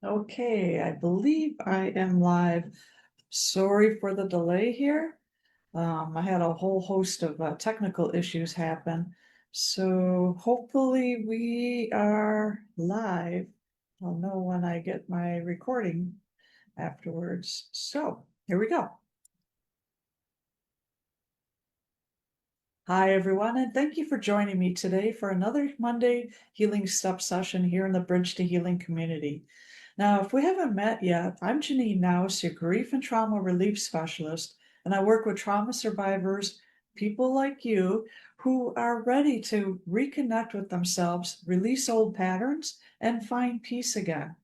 Okay, I believe I am live. Sorry for the delay here. I had a whole host of technical issues happen. So hopefully we are live. I'll know when I get my recording afterwards. So here we go. Hi, everyone, and thank you for joining me today for another Monday Healing Step session here in the Bridge to Healing community. Now, if we haven't met yet, I'm Janine Naus, your grief and trauma relief specialist, and I work with trauma survivors, people like you, who are ready to reconnect with themselves, release old patterns, and find peace again.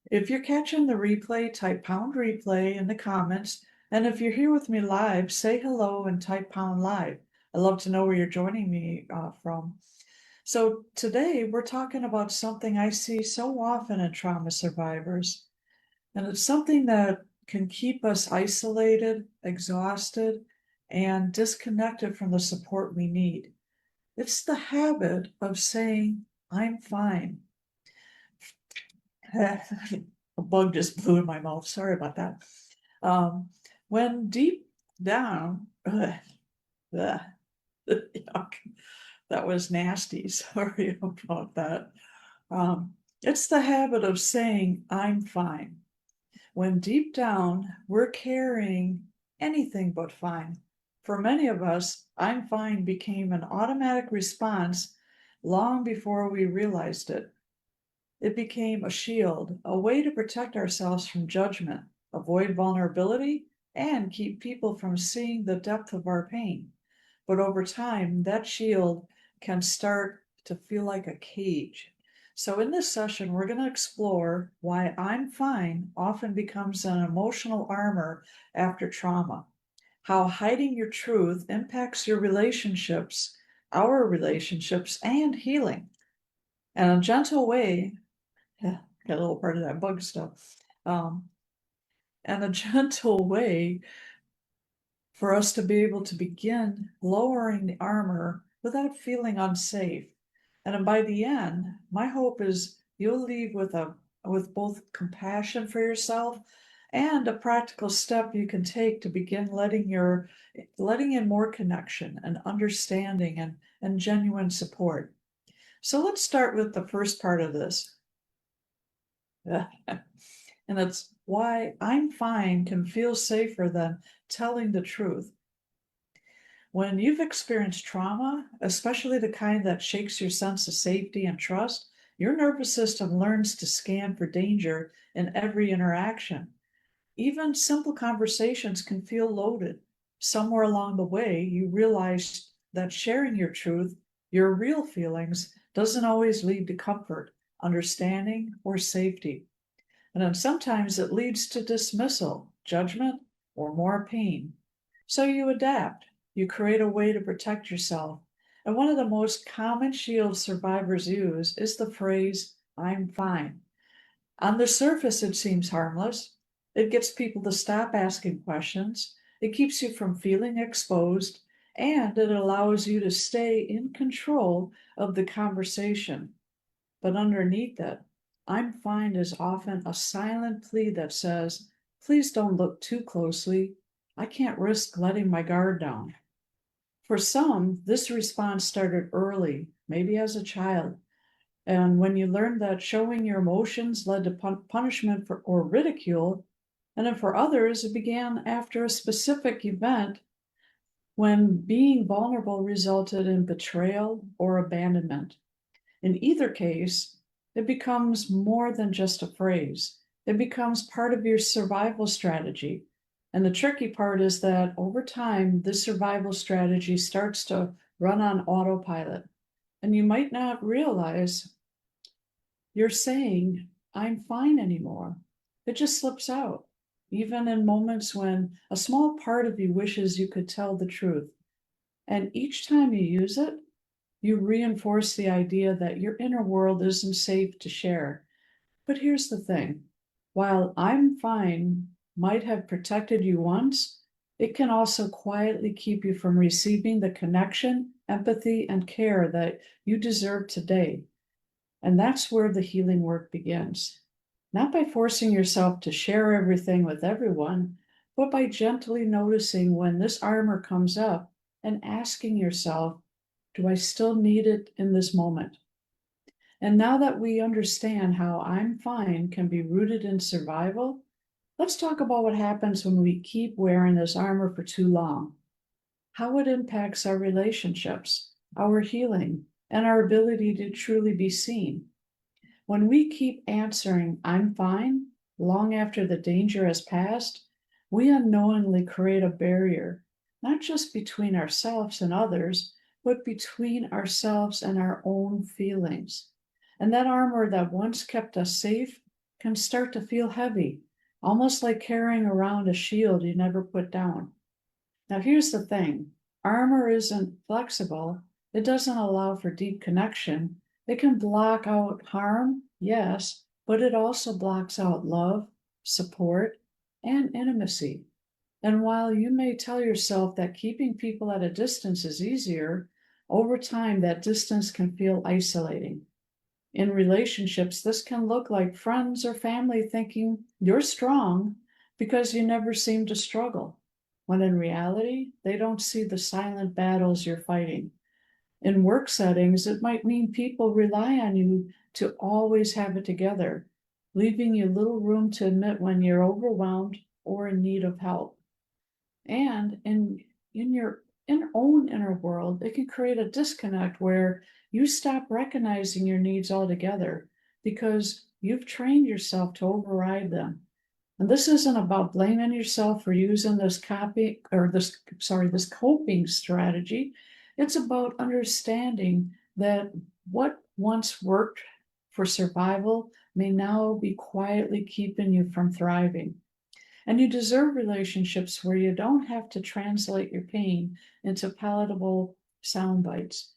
If you're catching the replay, type pound replay in the comments. And if you're here with me live, say hello and type pound live. I'd love to know where you're joining me from. So today we're talking about something I see so often in trauma survivors. And it's something that can keep us isolated, exhausted, and disconnected from the support we need. It's the habit of saying, I'm fine. A bug just blew in my mouth. Sorry about that. Um, when deep down, yuck, that was nasty. Sorry about that. It's the habit of saying, I'm fine. When deep down, we're carrying anything but fine. For many of us, I'm fine became an automatic response long before we realized it. It became a shield, a way to protect ourselves from judgment, avoid vulnerability, and keep people from seeing the depth of our pain. But over time, that shield can start to feel like a cage. So, in this session, we're going to explore why I'm fine often becomes an emotional armor after trauma, how hiding your truth impacts your relationships, our relationships, and healing. And a gentle way, yeah, got a little part of that bug stuff. Um, and a gentle way for us to be able to begin lowering the armor without feeling unsafe. And by the end, my hope is you'll leave with both compassion for yourself and a practical step you can take to begin letting in more connection and understanding and genuine support. So let's start with the first part of this. And it's why I'm fine can feel safer than telling the truth. When you've experienced trauma, especially the kind that shakes your sense of safety and trust, your nervous system learns to scan for danger in every interaction. Even simple conversations can feel loaded. Somewhere along the way, you realize that sharing your truth, your real feelings, doesn't always lead to comfort, understanding, or safety. And then sometimes it leads to dismissal, judgment, or more pain. So you adapt. You create a way to protect yourself. And one of the most common shields survivors use is the phrase, I'm fine. On the surface, it seems harmless. It gets people to stop asking questions. It keeps you from feeling exposed, and it allows you to stay in control of the conversation. But underneath it, I'm fine is often a silent plea that says, please don't look too closely. I can't risk letting my guard down. For some, this response started early, maybe as a child. And when you learned that showing your emotions led to punishment or ridicule, and then for others, it began after a specific event when being vulnerable resulted in betrayal or abandonment. In either case, it becomes more than just a phrase. It becomes part of your survival strategy. And the tricky part is that over time, this survival strategy starts to run on autopilot. And you might not realize you're saying, I'm fine anymore. It just slips out, even in moments when a small part of you wishes you could tell the truth. And each time you use it, you reinforce the idea that your inner world isn't safe to share. But here's the thing, while I'm fine might have protected you once, it can also quietly keep you from receiving the connection, empathy, and care that you deserve today. And that's where the healing work begins. not by forcing yourself to share everything with everyone, but by gently noticing when this armor comes up and asking yourself, do I still need it in this moment? And now that we understand how I'm fine can be rooted in survival, let's talk about what happens when we keep wearing this armor for too long, how it impacts our relationships, our healing, and our ability to truly be seen. When we keep answering, I'm fine, long after the danger has passed, we unknowingly create a barrier, not just between ourselves and others, but between ourselves and our own feelings. And that armor that once kept us safe can start to feel heavy, almost like carrying around a shield you never put down. Now, here's the thing, armor isn't flexible, it doesn't allow for deep connection. It can block out harm, yes, but it also blocks out love, support, and intimacy. And while you may tell yourself that keeping people at a distance is easier, over time that distance can feel isolating. In relationships, this can look like friends or family thinking you're strong because you never seem to struggle, when in reality, they don't see the silent battles you're fighting. In work settings, it might mean people rely on you to always have it together, leaving you little room to admit when you're overwhelmed or in need of help. And in your own inner world, it can create a disconnect where you stop recognizing your needs altogether because you've trained yourself to override them. And this isn't about blaming yourself for using this coping strategy. It's about understanding that what once worked for survival may now be quietly keeping you from thriving. And you deserve relationships where you don't have to translate your pain into palatable sound bites.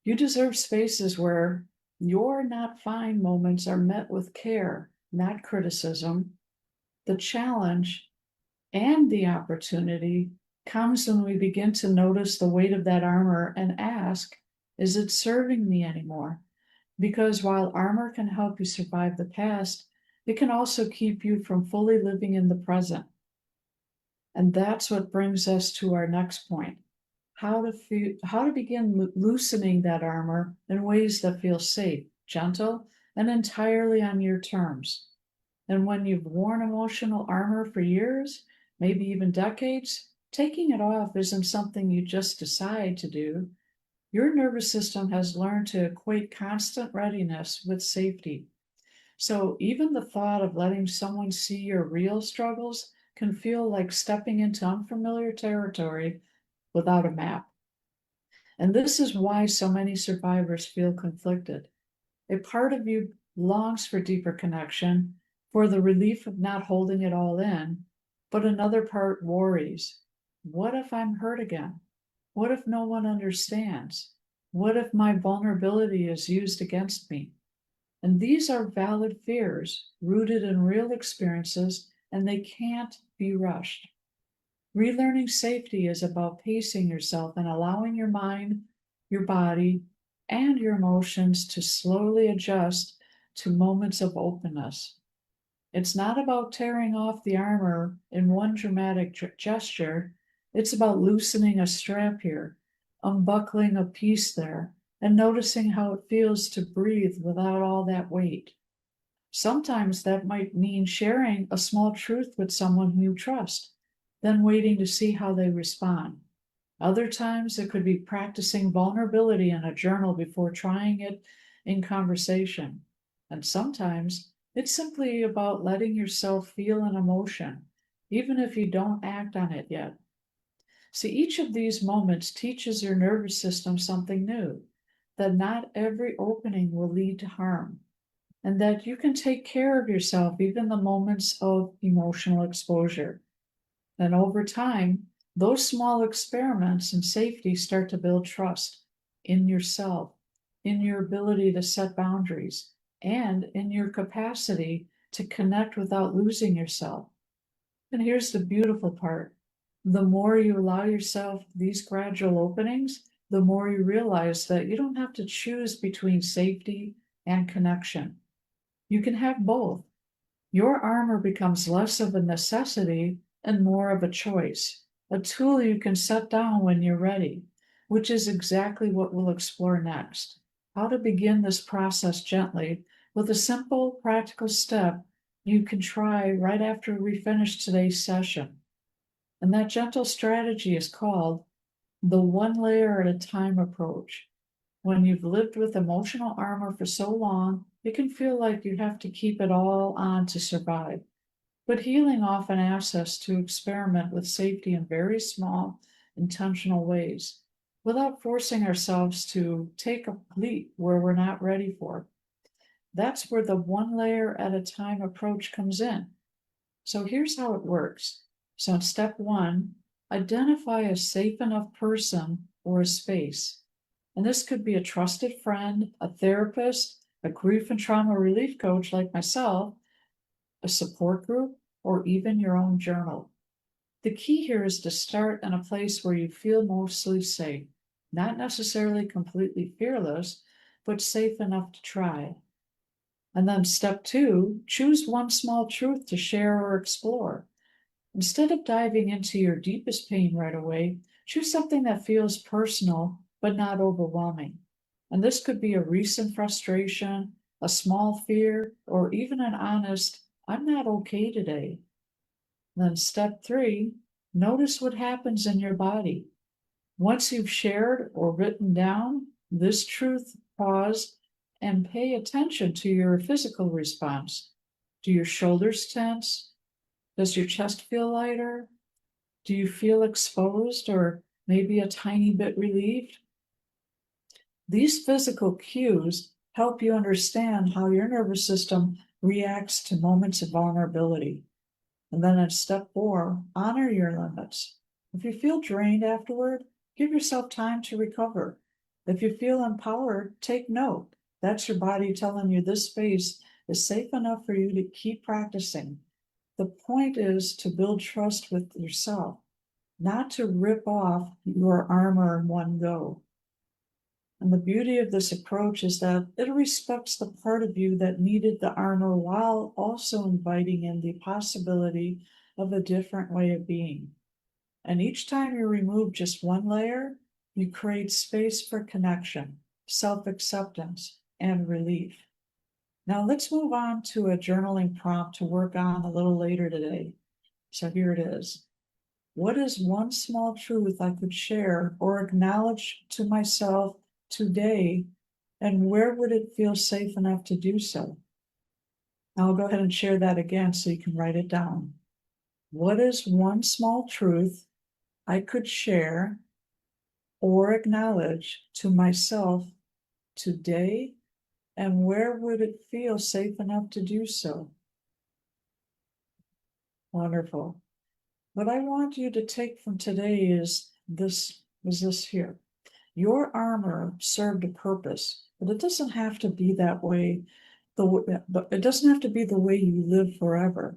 You deserve spaces where your not fine moments are met with care, not criticism. The challenge and the opportunity comes when we begin to notice the weight of that armor and ask, is it serving me anymore? Because while armor can help you survive the past, it can also keep you from fully living in the present. And that's what brings us to our next point. How to begin loosening that armor in ways that feel safe, gentle, and entirely on your terms. And when you've worn emotional armor for years, maybe even decades, taking it off isn't something you just decide to do. Your nervous system has learned to equate constant readiness with safety. So even the thought of letting someone see your real struggles can feel like stepping into unfamiliar territory without a map. And this is why so many survivors feel conflicted. A part of you longs for deeper connection, for the relief of not holding it all in, but another part worries. What if I'm hurt again? What if no one understands? What if my vulnerability is used against me? And these are valid fears rooted in real experiences, and they can't be rushed. Relearning safety is about pacing yourself and allowing your mind, your body, and your emotions to slowly adjust to moments of openness. It's not about tearing off the armor in one dramatic gesture. It's about loosening a strap here, unbuckling a piece there, and noticing how it feels to breathe without all that weight. Sometimes that might mean sharing a small truth with someone who you trust, then waiting to see how they respond. Other times it could be practicing vulnerability in a journal before trying it in conversation. And sometimes it's simply about letting yourself feel an emotion, even if you don't act on it yet. See, each of these moments teaches your nervous system something new, that not every opening will lead to harm, and that you can take care of yourself even in the moments of emotional exposure. And over time, those small experiments in safety start to build trust in yourself, in your ability to set boundaries, and in your capacity to connect without losing yourself. And here's the beautiful part. The more you allow yourself these gradual openings, the more you realize that you don't have to choose between safety and connection. You can have both, Your armor becomes less of a necessity and more of a choice, a tool you can set down when you're ready, which is exactly what we'll explore next. How to begin this process gently with a simple, practical step you can try right after we finish today's session. And that gentle strategy is called the one layer at a time approach. When you've lived with emotional armor for so long, it can feel like you have to keep it all on to survive. But healing often asks us to experiment with safety in very small, intentional ways, without forcing ourselves to take a leap where we're not ready for. That's where the one layer at a time approach comes in. So here's how it works. So step one, identify a safe enough person or a space. And this could be a trusted friend, a therapist, a grief and trauma relief coach like myself, a support group, or even your own journal. The key here is to start in a place where you feel mostly safe, not necessarily completely fearless, but safe enough to try. And then step two, choose one small truth to share or explore. Instead of diving into your deepest pain right away, choose something that feels personal but not overwhelming. And this could be a recent frustration, a small fear, or even an honest, I'm not okay today. Then step three, notice what happens in your body. Once you've shared or written down this truth, pause and pay attention to your physical response. Do your shoulders tense? Does your chest feel lighter? Do you feel exposed or maybe a tiny bit relieved? These physical cues help you understand how your nervous system reacts to moments of vulnerability. And then in step four, honor your limits. If you feel drained afterward, give yourself time to recover. If you feel empowered, take note. That's your body telling you this space is safe enough for you to keep practicing. The point is to build trust with yourself, not to rip off your armor in one go. And the beauty of this approach is that it respects the part of you that needed the armor while also inviting in the possibility of a different way of being. And each time you remove just one layer, you create space for connection, self-acceptance, and relief. Now let's move on to a journaling prompt to work on a little later today. So here it is. What is one small truth I could share or acknowledge to myself today, and where would it feel safe enough to do so? I'll go ahead and share that again so you can write it down. What is one small truth I could share or acknowledge to myself today, and where would it feel safe enough to do so? Wonderful. What I want you to take from today is this here. Your armor served a purpose, but it doesn't have to be that way. But it doesn't have to be the way you live forever.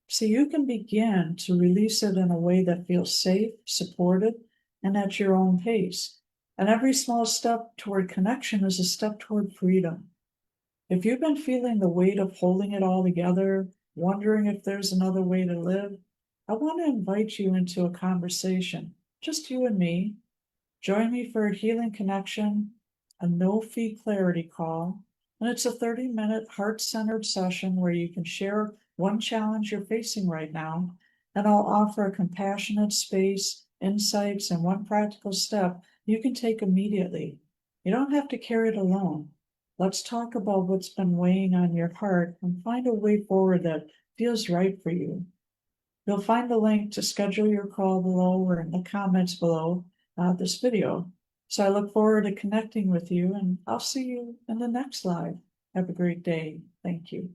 So you can begin to release it in a way that feels safe, supported, and at your own pace. And every small step toward connection is a step toward freedom. If you've been feeling the weight of holding it all together, wondering if there's another way to live, I want to invite you into a conversation, just you and me. Join me for a healing connection, a no-fee clarity call, and it's a 30-minute heart-centered session where you can share one challenge you're facing right now, and I'll offer a compassionate space, insights, and one practical step you can take immediately. You don't have to carry it alone. Let's talk about what's been weighing on your heart and find a way forward that feels right for you. You'll find the link to schedule your call below or in the comments below this video. So I look forward to connecting with you, and I'll see you in the next live. Have a great day. Thank you.